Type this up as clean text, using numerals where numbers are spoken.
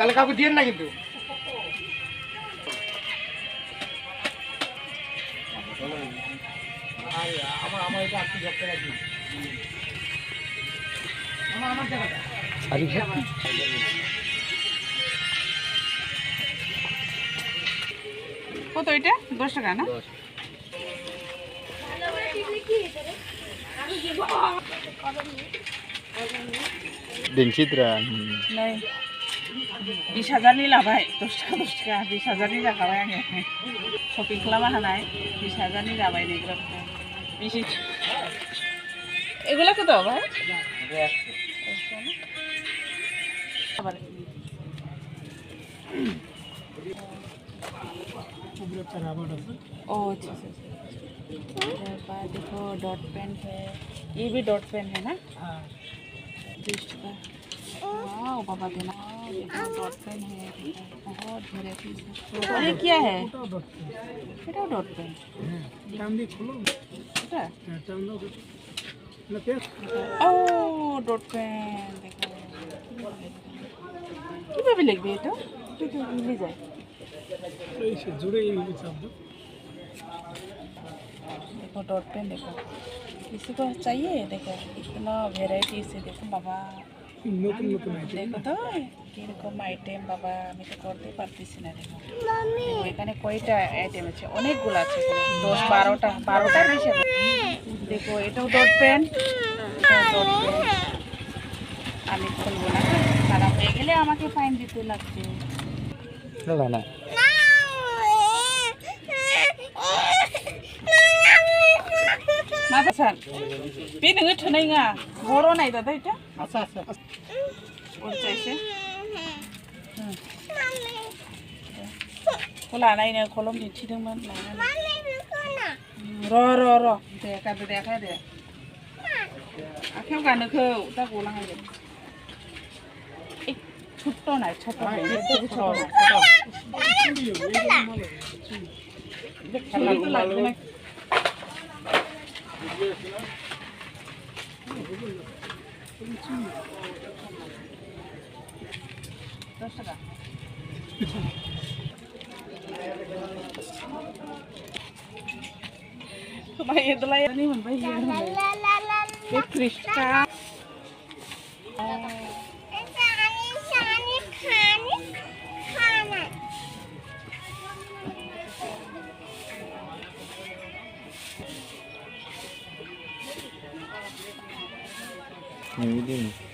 তাহলে কাউকে দিয়েন না কিন্তু। আমার এটা আপনি ধরতে রাখি আমার জায়গাটা কত এটা? 10 টাকা না? दिन चित्रा नहीं 20,000 নিলা ভাই 10 টাকা 20,000 নিলা খাওয়াই আগে শপিং খালামা হানাই 20,000 নিলা ভাই এগুলো বেশি এগুলা কত ভাই? আবার ओ अच्छा अच्छा देखो डॉट पेन है ये भी डॉट पेन है ना 20 का वाह बाबा देना डॉट पेन है बहुत वेराइटीज है ये क्या है এটা ডট পেন টান দিয়ে খুলো এটা টান দাও না পেজ ও ডট পেন দেখো কিভাবে লিখবে এটা এটা মিলে যায় এই সে জুড়ে এই শব্দ देखो डॉट पेन देखो किसी को चाहिए देखो इतना वेराइटी से देखो बाबा নতুন নতুন আইটেম দেখো তো কিরকম আইটেম বাবা আমি তো করতে পারতেছি না দেখো এখানে কয়টা আইটেম আছে অনেকগুলো আছে 10-12টা বেশি দেখো এটাও ডট পেন আমি খুলবো না খারাপ হয়ে গেলে আমাকে ফাইন দিতে লাগবে ना ना माथा सान बे नोङो थोनाय नङा बर' नायदा दा इटा আচ্ছা আচ্ছা उलटा एसे खौ लानायनो कलम दिन्थिदोंमोन र' दे गानदो दे आखाइ दे आखाइयाव गानोखौ दा गलांहायगोन ছোট্ট নাই ছোট লাগবে না दस टाका भाई ये तो लाया नहीं मन भाई ये 30 टाका नहीं